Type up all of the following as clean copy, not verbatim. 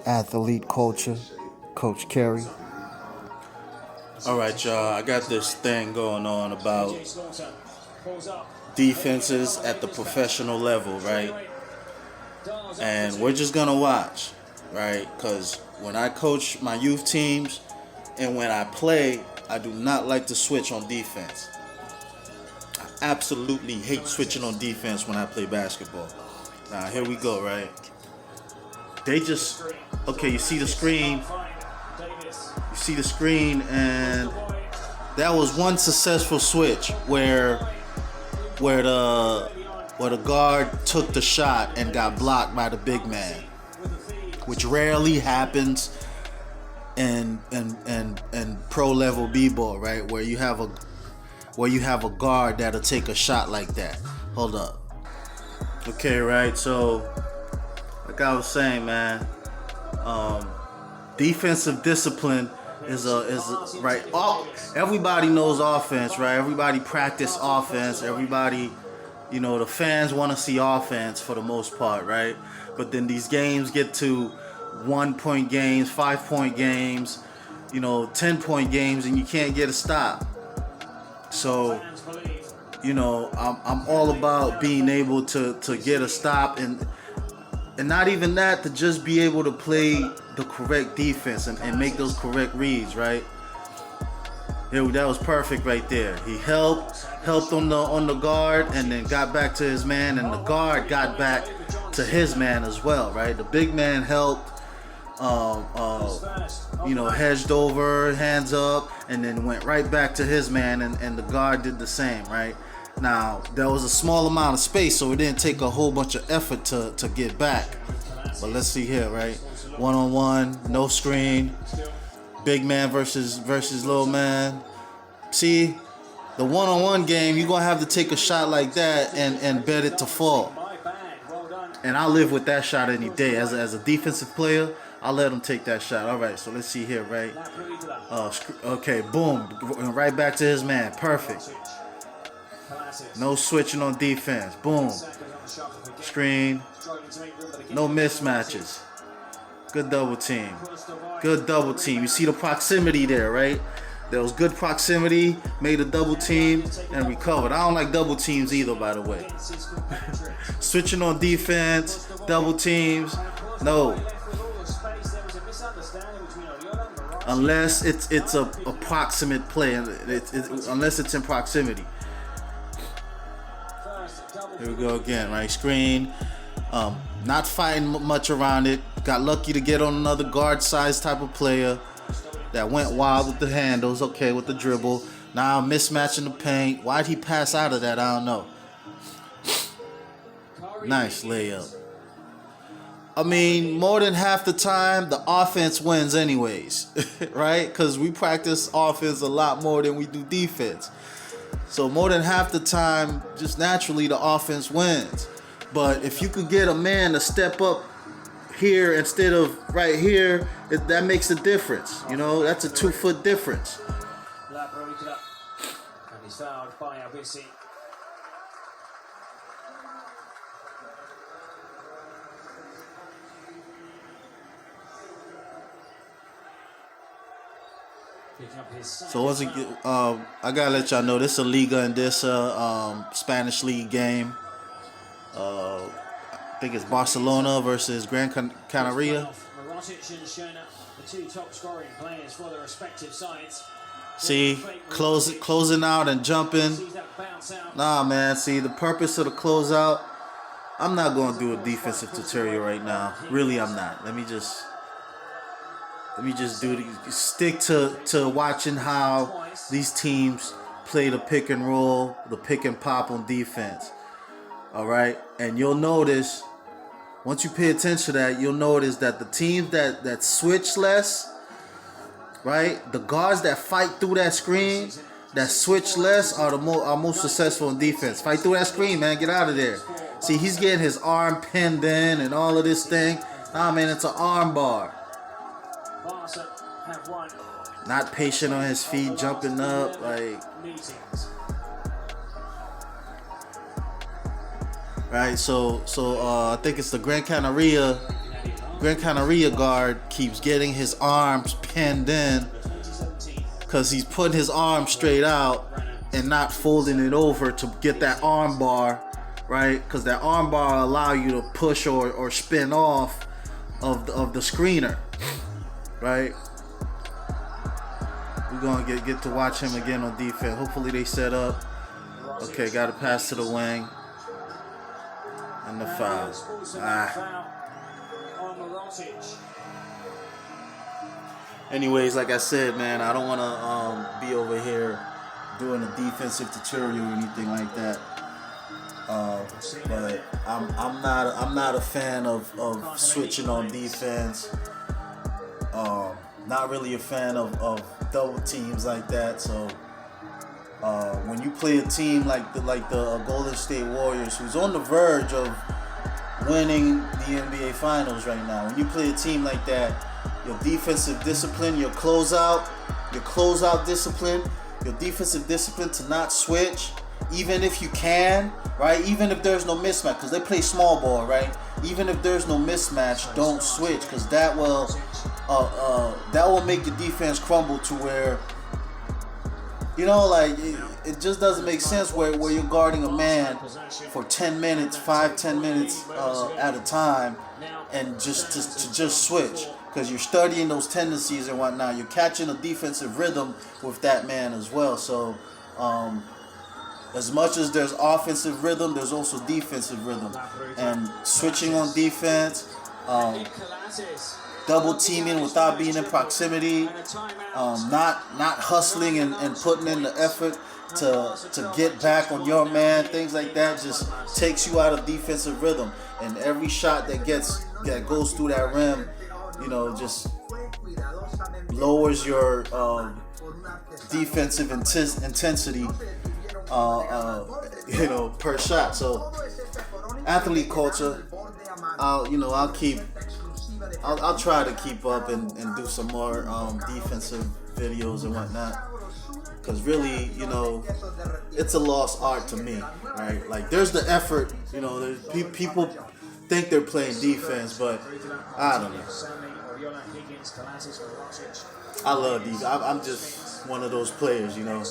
Athlete culture, Coach Kerry. All right, y'all. I got this thing going on about defenses at the professional level, right? And we're just gonna watch, right? Because when I coach my youth teams and when I play, I do not like to switch on defense. I absolutely hate switching on defense when I play basketball. Now, here we go, right? They just, okay, you see the screen. You see the screen, and that was one successful switch where the guard took the shot and got blocked by the big man, which rarely happens in pro level b-ball, right? Where you have a guard that'll take a shot like that. Hold up. Okay, right. So, like I was saying, man, defensive discipline is right. Everybody knows offense, right? Everybody practice offense. Everybody, the fans want to see offense for the most part, right? But then these games get to 1-point games, 5-point games, 10-point games, and you can't get a stop. So, I'm all about being able to get a stop and not even that, to just be able to play the correct defense and make those correct reads, right? That was perfect right there. He helped on the guard and then got back to his man, and the guard got back to his man as well, right? The big man helped, hedged over, hands up, and then went right back to his man, and the guard did the same, right? Now, there was a small amount of space, so it didn't take a whole bunch of effort to get back. But let's see here, right? One-on-one, no screen, big man versus little man. See, the one-on-one game, you're going to have to take a shot like that and bet it to fall. And I live with that shot any day. As a defensive player, I'll let him take that shot. All right, so let's see here, right? Okay, boom. Right back to his man. Perfect. No switching on defense. Boom. Screen. No mismatches. Good double team. Good double team. You see the proximity there, right? There was good proximity, made a double team, and recovered. I don't like double teams either, by the way. Switching on defense, double teams, no. Unless it's a proximate play, unless it's in proximity. Here we go again, right? Screen. Not fighting much around it. Got lucky to get on another guard size type of player that went wild with the handles. Okay, with the dribble. Now mismatching the paint. Why'd he pass out of that? I don't know. Nice layup. I mean, more than half the time, the offense wins anyways, right? Because we practice offense a lot more than we do defense. So more than half the time, just naturally, the offense wins. But if you could get a man to step up here instead of right here, that makes a difference. That's a 2-foot difference. So once again, I gotta let y'all know this is a Liga Endesa Spanish League game. I think it's Barcelona versus Gran Canaria. See, closing out and jumping. Nah, man. See, the purpose of the closeout. I'm not gonna do a defensive tutorial right now. Really, I'm not. Let me just stick to watching how these teams play the pick and roll, the pick and pop on defense. All right, and you'll notice once you pay attention to that, you'll notice that the teams that switch less, right? The guards that fight through that screen, that switch less, are most successful in defense. Fight through that screen, man. Get out of there. See, he's getting his arm pinned in and all of this thing. Nah, man, it's an arm bar. Not patient on his feet, jumping up like. Right, so I think it's the Gran Canaria Gran Canaria guard keeps getting his arms pinned in because he's putting his arm straight out and not folding it over to get that arm bar, right? Because that arm bar will allow you to push or spin off of the screener, right? We're gonna get to watch him again on defense. Hopefully they set up. Okay, got to pass to the wing. And the foul. Anyways, like I said, man, I don't want to be over here doing a defensive tutorial or anything like that. But I'm not a fan of switching on defense. Not really a fan of double teams like that. So when you play a team like the Golden State Warriors, who's on the verge of winning the NBA Finals right now, when you play a team like that, your defensive discipline, your closeout discipline, your defensive discipline to not switch, even if you can, right? Even if there's no mismatch, because they play small ball, right? Even if there's no mismatch, don't switch, because that will make the defense crumble to where, you know, like it just doesn't make sense where you're guarding a man for 10 minutes, 5-10 minutes at a time, and just switch, because you're studying those tendencies and whatnot. You're catching a defensive rhythm with that man as well. So as much as there's offensive rhythm, there's also defensive rhythm, and switching on defense, double teaming without being in proximity, not hustling and putting in the effort to get back on your man, things like that just takes you out of defensive rhythm. And every shot that goes through that rim, you know, just lowers your defensive intensity, you know, per shot. So athlete culture, I'll try to keep up and do some more defensive videos and whatnot, because really, you know, it's a lost art to me, right? Like, there's the effort, you know, people think they're playing defense, but I don't know. I love these. I'm just one of those players, you know.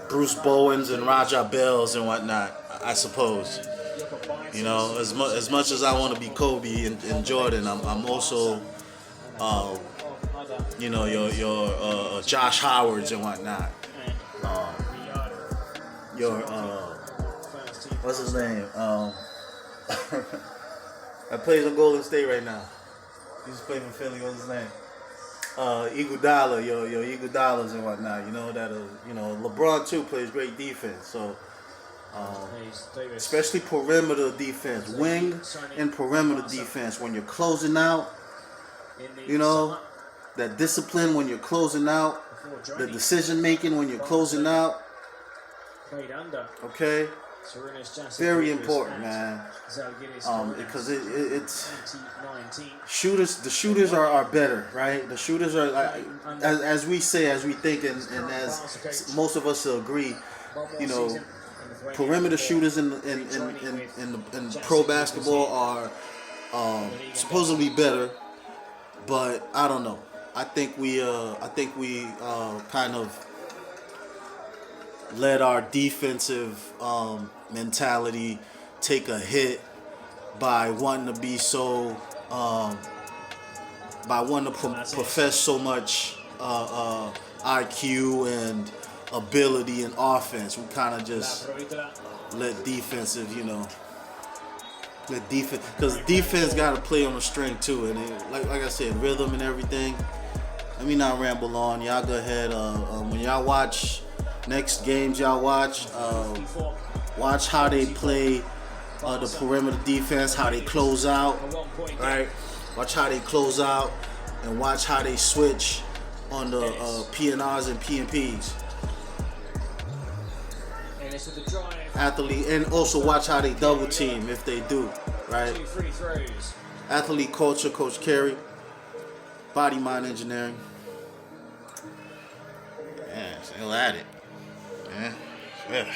Bruce Bowens and Raja Bells and whatnot, I suppose. You know, as much as I want to be Kobe and Jordan, I'm also, you know, your Josh Howards and whatnot. What's his name? That plays on Golden State right now. He's playing for Philly. What's his name? Iguodala, your Iguodalas and whatnot. You know that. You know, LeBron too plays great defense. So. Especially perimeter defense, wing and perimeter defense. When you're closing out, you know, that discipline when you're closing out, the decision making when you're closing out. Okay, very important, man. Because it's shooters. The shooters are better, right? The shooters are, as we say, as we think, and as most of us agree, you know. Perimeter shooters in pro basketball are supposedly better, but I don't know. I think we kind of let our defensive mentality take a hit by wanting to be so profess so much IQ and ability and offense. We kind of just let defensive, you know, because defense got to play on the string too, and like I said, rhythm and everything. Let me not ramble on. Y'all go ahead. When y'all watch next games, y'all watch how they play the perimeter defense, how they close out, right? Watch how they close out, and watch how they switch on the PNRs and PNPs. Athlete, and also watch how they double team if they do, right? Athlete culture, Coach Carey. Body mind engineering. Yeah, still at it. Yeah.